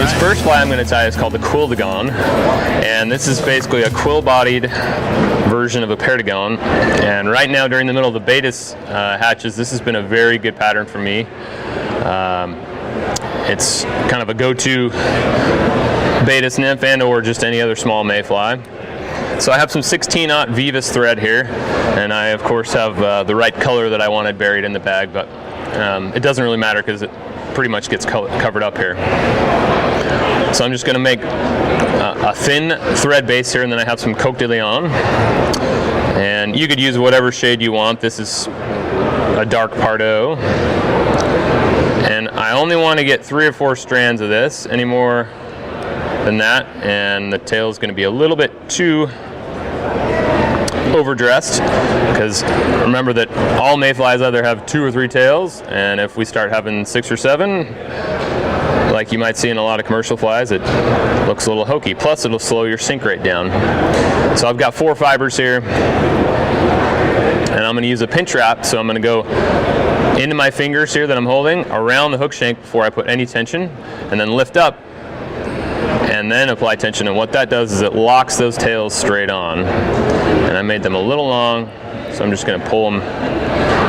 This first fly I'm going to tie is called the Quilldigon, and this is basically a quill-bodied version of a Perdigon. And right now, during the middle of the Baetis hatches, this has been a very good pattern for me. It's kind of a go-to Baetis nymph and or just any other small mayfly. So I have some 16-aught Vivus thread here, and I of course have the right color that I wanted buried in the bag, but it doesn't really matter because it pretty much gets covered up here. So I'm just going to make a thin thread base here, and then I have some Quilldigon, and you could use whatever shade you want. This is a dark Pardo, and I only want to get 3 or 4 strands of this. Any more than that, and the tail is going to be a little bit too overdressed, because remember that all mayflies either have 2 or 3 tails, and if we start having 6 or 7, like you might see in a lot of commercial flies, it looks a little hokey. Plus, it'll slow your sink rate down. So I've got 4 fibers here, and I'm going to use a pinch wrap. So I'm going to go into my fingers here that I'm holding around the hook shank before I put any tension, and then lift up and then apply tension. And what that does is it locks those tails straight on. And I made them a little long, so I'm just going to pull them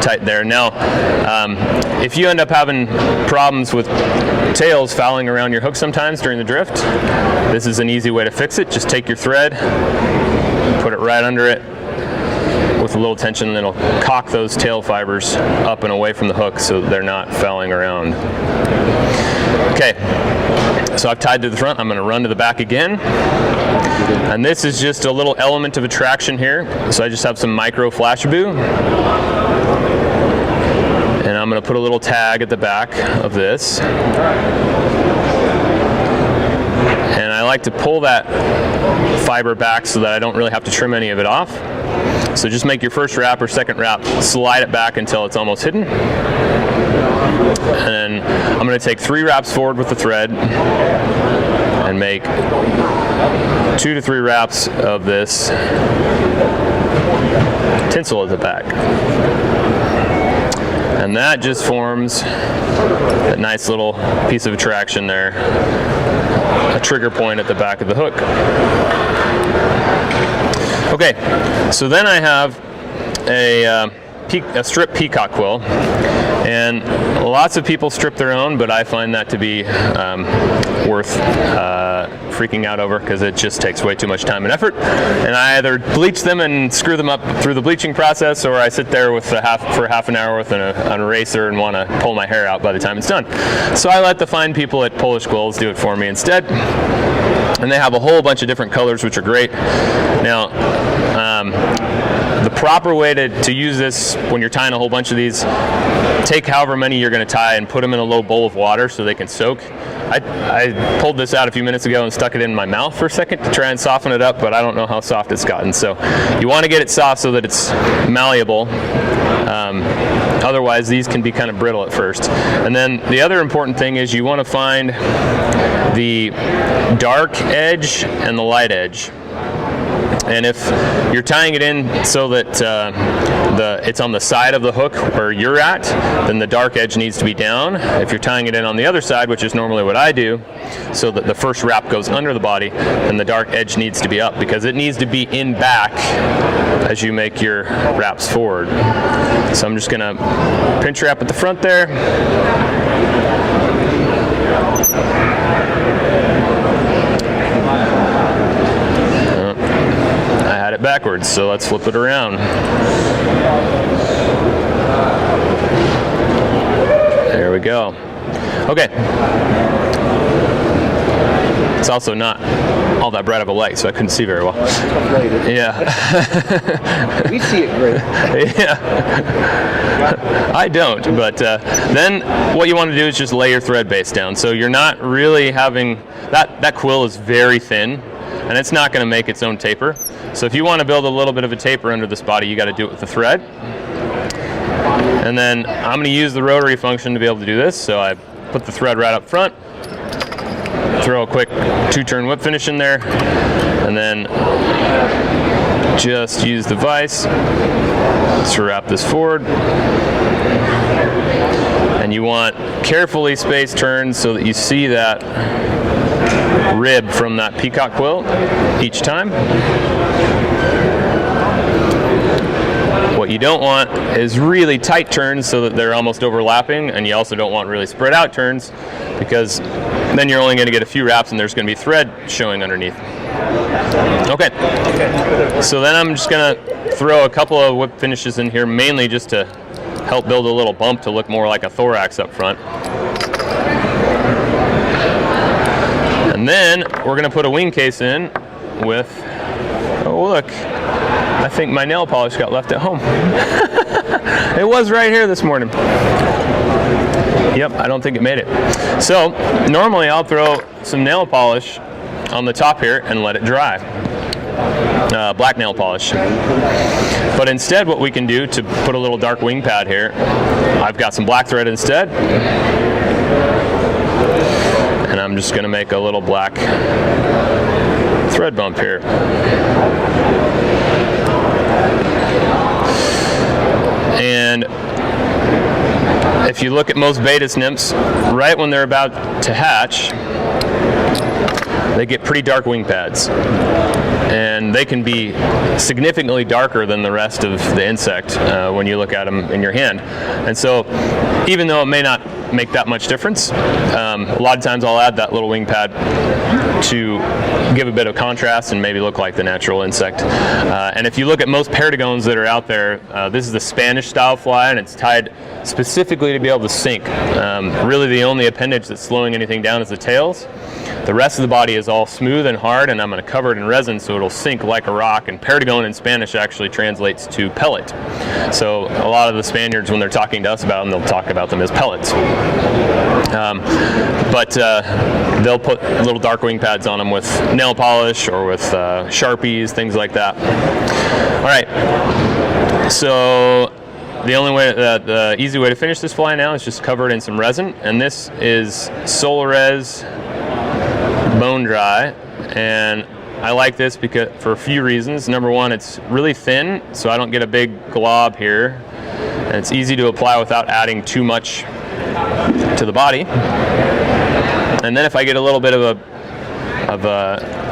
tight there. Now, if you end up having problems with tails fouling around your hook sometimes during the drift, this is an easy way to fix it. Just take your thread, put it right under it with a little tension, and it'll cock those tail fibers up and away from the hook so they're not fouling around. Okay, so I've tied to the front. I'm going to run to the back again. And this is just a little element of attraction here. So I just have some micro Flashabou. And I'm going to put a little tag at the back of this. And I like to pull that fiber back so that I don't really have to trim any of it off. So just make your first wrap or second wrap, slide it back until it's almost hidden. And then I'm going to take 3 wraps forward with the thread and make 2 to 3 wraps of this tinsel at the back. And that just forms that nice little piece of attraction there, a trigger point at the back of the hook. Okay, so then I have a strip peacock quill, and lots of people strip their own, but I find that to be worth freaking out over, because it just takes way too much time and effort. And I either bleach them and screw them up through the bleaching process, or I sit there with for half an hour with an eraser and want to pull my hair out by the time it's done. So I let the fine people at Polish Quills do it for me instead. And they have a whole bunch of different colors, which are great. Now, the proper way to use this when you're tying a whole bunch of these, take however many you're going to tie and put them in a low bowl of water so they can soak. I pulled this out a few minutes ago and stuck it in my mouth for a second to try and soften it up, but I don't know how soft it's gotten. So you want to get it soft so that it's malleable. Otherwise, these can be kind of brittle at first. And then the other important thing is you want to find the dark edge and the light edge. And if you're tying it in so that it's on the side of the hook where you're at, then the dark edge needs to be down. If you're tying it in on the other side, which is normally what I do, so that the first wrap goes under the body, then the dark edge needs to be up, because it needs to be in back as you make your wraps forward. So I'm just going to pinch wrap at the front there. It backwards, so let's flip it around. There we go. Okay. It's also not all that bright of a light, so I couldn't see very well. Yeah. We see it great. Yeah. I don't, but then what you want to do is just lay your thread base down. So you're not really having, that quill is very thin, and it's not going to make its own taper. So if you want to build a little bit of a taper under this body, you got to do it with the thread. And then I'm going to use the rotary function to be able to do this. So I put the thread right up front, throw a quick 2-turn whip finish in there, and then just use the vise to wrap this forward. And you want carefully spaced turns so that you see that rib from that peacock quill each time. What you don't want is really tight turns so that they're almost overlapping, and you also don't want really spread out turns, because then you're only going to get a few wraps and there's going to be thread showing underneath. Okay, so then I'm just going to throw a couple of whip finishes in here, mainly just to help build a little bump to look more like a thorax up front. And then we're going to put a wing case in with, oh look, I think my nail polish got left at home. It was right here this morning. Yep, I don't think it made it. So normally I'll throw some nail polish on the top here and let it dry. Black nail polish. But instead what we can do to put a little dark wing pad here, I've got some black thread instead. And I'm just going to make a little black thread bump here. And if you look at most Baetis nymphs, right when they're about to hatch, they get pretty dark wing pads. And they can be significantly darker than the rest of the insect when you look at them in your hand. And so even though it may not make that much difference, a lot of times I'll add that little wing pad to give a bit of contrast and maybe look like the natural insect. And if you look at most perdigons that are out there, this is the Spanish style fly, and it's tied specifically to be able to sink. Really the only appendage that's slowing anything down is the tails. The rest of the body is all smooth and hard, and I'm going to cover it in resin so it'll sink like a rock. And perdigon in Spanish actually translates to pellet. So a lot of the Spaniards, when they're talking to us about them, they'll talk about them as pellets. But they'll put little dark wing pads on them with nail polish or with Sharpies, things like that. All right, so the only way, the easy way to finish this fly now is just cover it in some resin, and this is Solarez bone dry, and I like this because for a few reasons. Number one, it's really thin, so I don't get a big glob here, and it's easy to apply without adding too much to the body. And then if I get a little bit of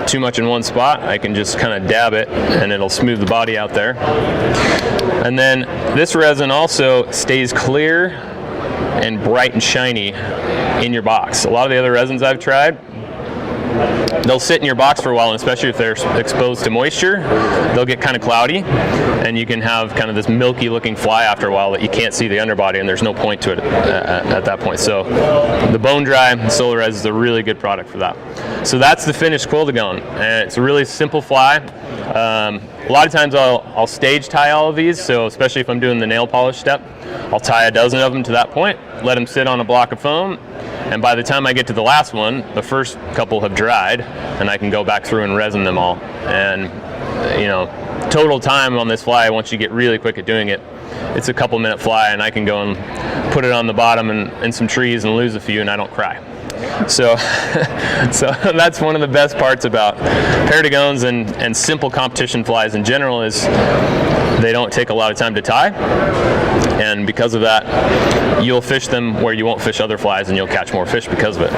too much in one spot, I can just kind of dab it and it'll smooth the body out there. And then this resin also stays clear and bright and shiny in your box. A lot of the other resins I've tried, they'll sit in your box for a while, and especially if they're exposed to moisture, they'll get kind of cloudy, and you can have kind of this milky looking fly after a while that you can't see the underbody, and there's no point to it at that point. So the bone dry Solarez is a really good product for that. So that's the finished Quilldigon, and it's a really simple fly. A lot of times I'll stage tie all of these, so especially if I'm doing the nail polish step, I'll tie a dozen of them to that point, let them sit on a block of foam, and by the time I get to the last one, the first couple have dried, and I can go back through and resin them all. And you know, total time on this fly, once you get really quick at doing it, it's a couple minute fly, and I can go and put it on the bottom and some trees and lose a few, and I don't cry. So, so that's one of the best parts about perdigons and simple competition flies in general, is they don't take a lot of time to tie, and because of that, you'll fish them where you won't fish other flies, and you'll catch more fish because of it.